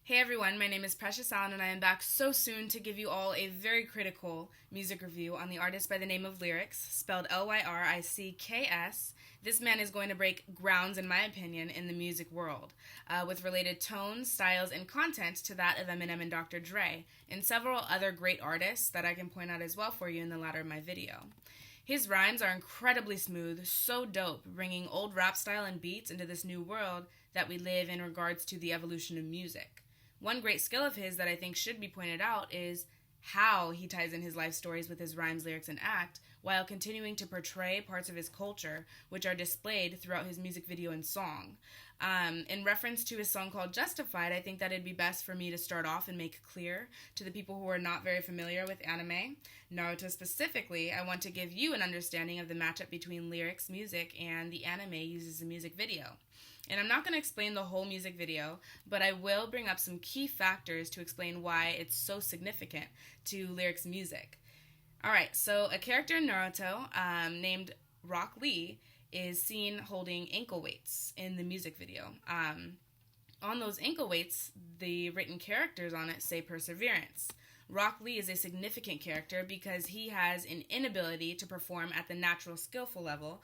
Hey everyone, my name is Precious Allen and I am back so soon to give you all a very critical music review on the artist by the name of Lyricks, spelled Lyricks. This man is going to break grounds, in my opinion, in the music world, with related tones, styles, and content to that of Eminem and Dr. Dre, and several other great artists that I can point out as well for you in the latter of my video. His rhymes are incredibly smooth, so dope, bringing old rap style and beats into this new world that we live in regards to the evolution of music. One great skill of his that I think should be pointed out is how he ties in his life stories with his rhymes, lyrics, and act, while continuing to portray parts of his culture, which are displayed throughout his music video and song. In reference to his song called Justified, I think that it'd be best for me to start off and make clear to the people who are not very familiar with anime, Naruto specifically, I want to give you an understanding of the matchup between Lyrics music and the anime used as a music video. And I'm not going to explain the whole music video, but I will bring up some key factors to explain why it's so significant to Lyrics music. Alright, so a character in Naruto named Rock Lee is seen holding ankle weights in the music video. On those ankle weights, the written characters on it say perseverance. Rock Lee is a significant character because he has an inability to perform at the natural skillful level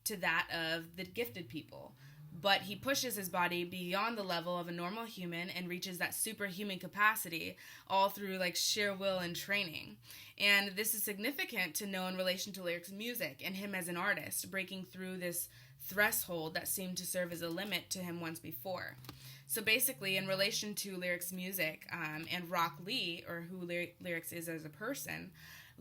to that of the gifted people. But he pushes his body beyond the level of a normal human and reaches that superhuman capacity all through sheer will and training. And this is significant to know in relation to Lyric's music and him as an artist, breaking through this threshold that seemed to serve as a limit to him once before. So basically, in relation to Lyric's music and Rock Lee, or who Lyricks is as a person,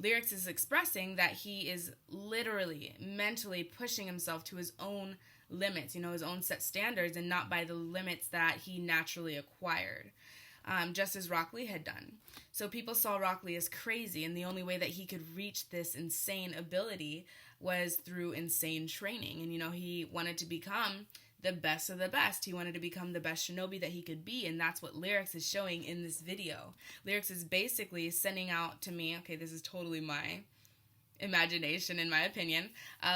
Lyricks is expressing that he is literally, mentally pushing himself to his own limits, his own set standards, and not by the limits that he naturally acquired, just as Rock Lee had done. So people saw Rock Lee as crazy, and the only way that he could reach this insane ability was through insane training. And, he wanted to become the best of the best. He wanted to become the best shinobi that he could be, and that's what Lyricks is showing in this video. Lyricks is basically sending out to me, okay, this is totally my imagination in my opinion,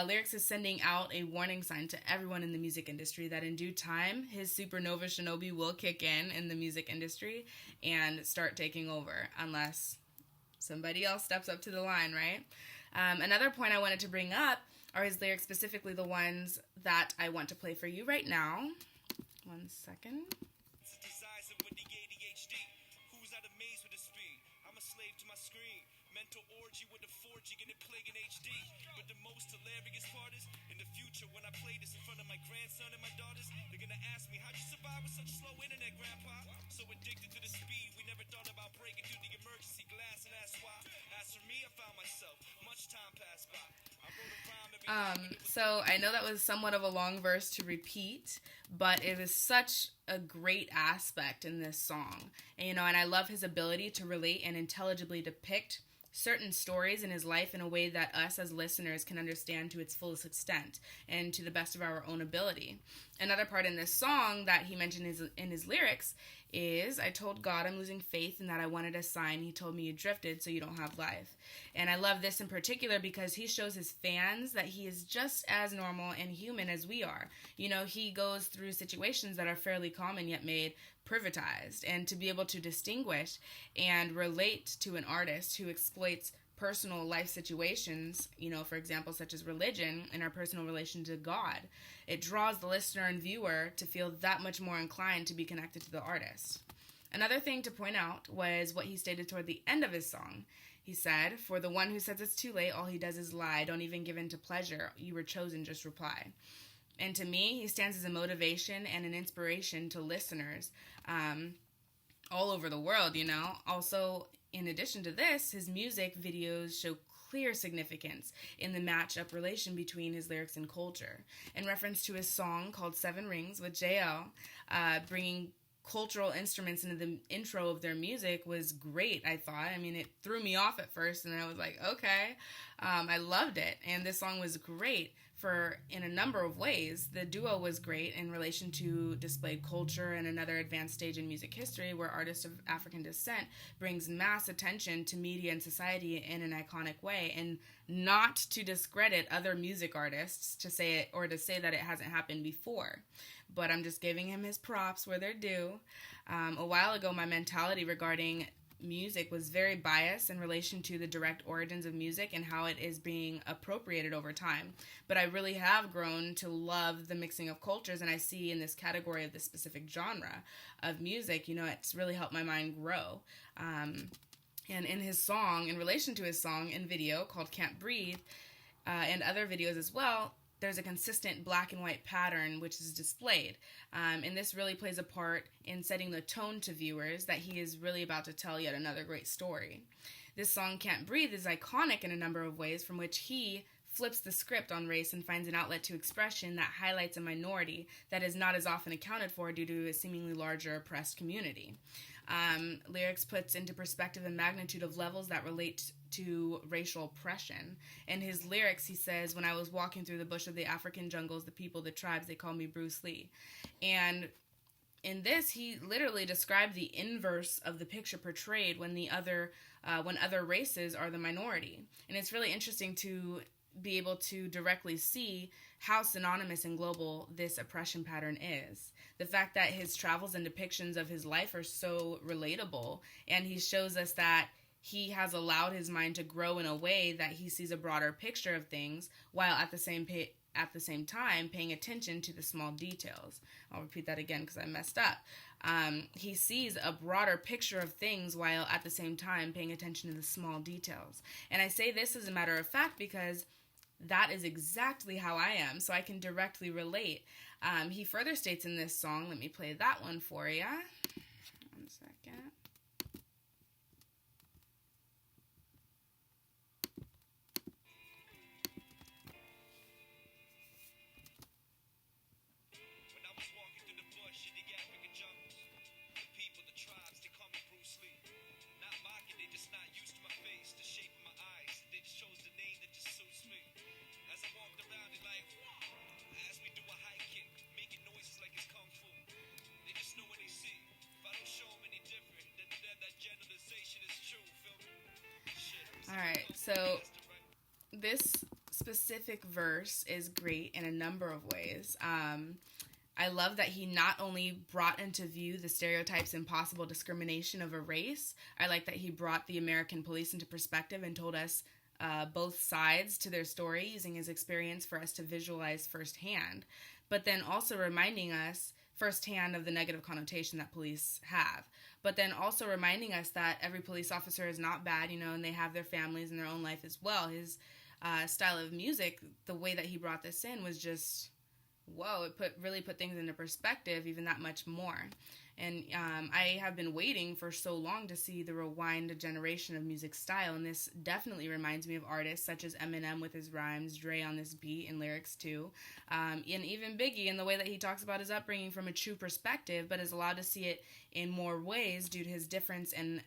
Lyricks is sending out a warning sign to everyone in the music industry that in due time, his supernova shinobi will kick in the music industry and start taking over, unless somebody else steps up to the line, right? Another point I wanted to bring up are his lyrics, specifically the ones that I want to play for you right now. One second. Mental orgy with the 4G and it playing HD. But the most hilarious part is in the future when I play this in front of my grandson and my daughters, they're gonna ask me, how'd you survive with such slow internet, Grandpa? So addicted to the speed, we never thought about breaking through the emergency glass, and that's why. As for me, I found myself, much time passed by. So I know that was somewhat of a long verse to repeat, but it was such a great aspect in this song. And I love his ability to relate and intelligibly depict certain stories in his life in a way that us as listeners can understand to its fullest extent and to the best of our own ability. Another part in this song that he mentioned in his lyrics is, I told God I'm losing faith and that I wanted a sign. He told me you drifted so you don't have life. And I love this in particular because he shows his fans that he is just as normal and human as we are. He goes through situations that are fairly common yet made privatized, and to be able to distinguish and relate to an artist who exploits personal life situations, for example, such as religion and our personal relation to God, it draws the listener and viewer to feel that much more inclined to be connected to the artist. Another thing to point out was what he stated toward the end of his song. He said, for the one who says it's too late, all he does is lie. Don't even give in to pleasure. You were chosen, just reply. And to me, he stands as a motivation and an inspiration to listeners all over the world, Also, in addition to this, his music videos show clear significance in the match-up relation between his lyrics and culture. In reference to his song called Seven Rings with JL, bringing cultural instruments into the intro of their music was great, I thought. It threw me off at first, and I was like, okay. I loved it, and this song was great for in a number of ways. The duo was great in relation to displayed culture and another advanced stage in music history where artists of African descent brings mass attention to media and society in an iconic way, and not to discredit other music artists to say it or to say that it hasn't happened before. But I'm just giving him his props where they're due. A while ago, my mentality regarding music was very biased in relation to the direct origins of music and how it is being appropriated over time. But I really have grown to love the mixing of cultures, and I see in this category of this specific genre of music, it's really helped my mind grow. And in his song, in relation to his song and video called Can't Breathe, and other videos as well, there's a consistent black and white pattern which is displayed. And this really plays a part in setting the tone to viewers that he is really about to tell yet another great story. This song, Can't Breathe, is iconic in a number of ways, from which he flips the script on race and finds an outlet to expression that highlights a minority that is not as often accounted for due to a seemingly larger oppressed community. Lyrics puts into perspective the magnitude of levels that relate to racial oppression. In his lyrics, he says, "When I was walking through the bush of the African jungles, the people, the tribes, they called me Bruce Lee." And in this, he literally described the inverse of the picture portrayed when other races are the minority. And it's really interesting to be able to directly see how synonymous and global this oppression pattern is. The fact that his travels and depictions of his life are so relatable, and he shows us that he has allowed his mind to grow in a way that he sees a broader picture of things, while at the same time paying attention to the small details. I'll repeat that again because I messed up. He sees a broader picture of things while at the same time paying attention to the small details. And I say this as a matter of fact because that is exactly how I am, so I can directly relate. He further states in this song, let me play that one for you. 1 second. When I was walking through the bush in the African jungles, the people, the tribes, they call me Bruce Lee. Not mocking, they just not used to my face, the shape of my eyes. They just chose the name that just suits me. As I walked around, they like, as we do a high kick, making noises like it's kung fu. They just know what they see. If I don't show them any different, then that generalization is true, feel me? Shit. Alright, so this specific verse is great in a number of ways. I love that he not only brought into view the stereotypes and possible discrimination of a race. I like that he brought the American police into perspective and told us both sides to their story using his experience for us to visualize firsthand, but then also reminding us firsthand of the negative connotation that police have, but then also reminding us that every police officer is not bad, and they have their families and their own life as well. His style of music, the way that he brought this in was just, whoa, it really put things into perspective even that much more. And I have been waiting for so long to see the rewind generation of music style, and this definitely reminds me of artists such as Eminem with his rhymes, Dre on this beat, and Lyrics too, and even Biggie in the way that he talks about his upbringing from a true perspective, but is allowed to see it in more ways due to his difference in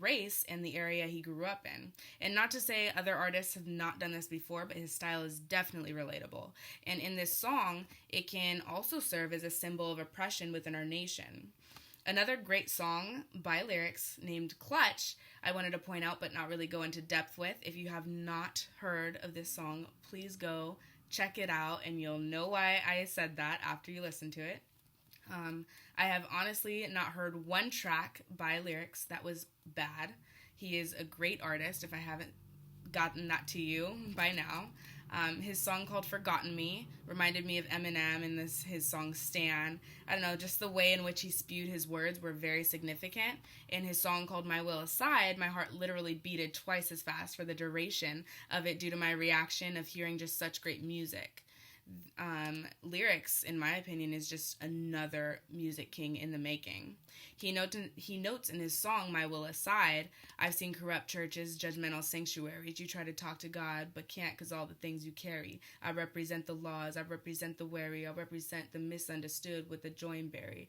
race and the area he grew up in. And not to say other artists have not done this before, but his style is definitely relatable. And in this song, it can also serve as a symbol of oppression within our nation. Another great song by Lyrics named Clutch, I wanted to point out but not really go into depth with. If you have not heard of this song, please go check it out and you'll know why I said that after you listen to it. I have honestly not heard one track by Lyrics that was bad. He is a great artist, if I haven't gotten that to you by now. His song called Forgotten Me reminded me of Eminem and his song Stan. I don't know, just the way in which he spewed his words were very significant. In his song called My Will Aside, my heart literally beated twice as fast for the duration of it due to my reaction of hearing just such great music. Lyrics, in my opinion, is just another music king in the making. He notes in his song, My Will Aside, I've seen corrupt churches, judgmental sanctuaries. You try to talk to God, but can't because all the things you carry. I represent the laws. I represent the wary. I represent the misunderstood with the joinberry.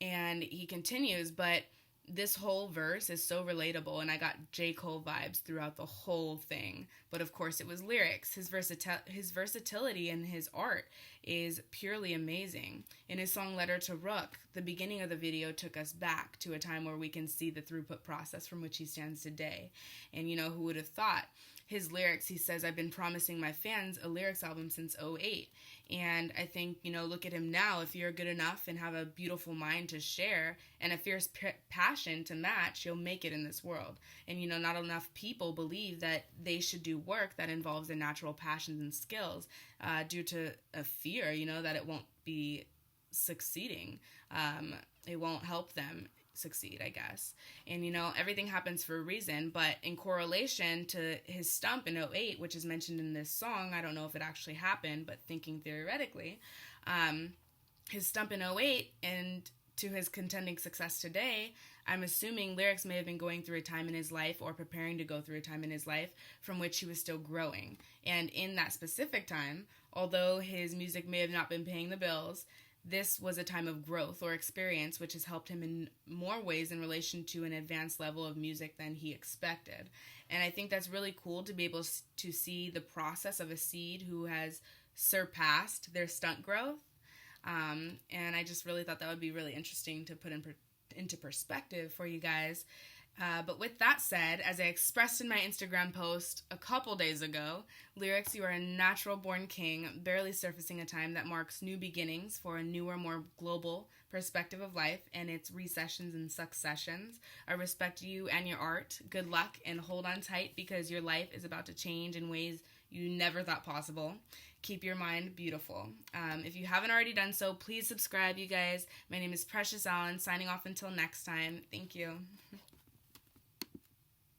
And he continues, but this whole verse is so relatable, and I got J. Cole vibes throughout the whole thing. But of course, it was Lyrics. His versatility and his art is purely amazing. In his song Letter to Rook, the beginning of the video took us back to a time where we can see the throughput process from which he stands today. And who would have thought? His lyrics, he says, I've been promising my fans a lyrics album since '08. And I think, look at him now. If you're good enough and have a beautiful mind to share and a fierce passion to match, you'll make it in this world. And, not enough people believe that they should do work that involves their natural passions and skills due to a fear, that it won't be succeeding. It won't help them succeed, I guess. And everything happens for a reason, but in correlation to his stump in '08, which is mentioned in this song, I don't know if it actually happened, but thinking theoretically, his stump in '08 and to his contending success today, I'm assuming Lyrics may have been going through a time in his life or preparing to go through a time in his life from which he was still growing. And in that specific time, although his music may have not been paying the bills, this was a time of growth or experience which has helped him in more ways in relation to an advanced level of music than he expected. And I think that's really cool to be able to see the process of a seed who has surpassed their stunt growth. And I just really thought that would be really interesting to put into perspective for you guys. But with that said, as I expressed in my Instagram post a couple days ago, Lyrics, you are a natural-born king, barely surfacing a time that marks new beginnings for a newer, more global perspective of life and its recessions and successions. I respect you and your art. Good luck and hold on tight because your life is about to change in ways you never thought possible. Keep your mind beautiful. If you haven't already done so, please subscribe, you guys. My name is Precious Allen, signing off until next time. Thank you.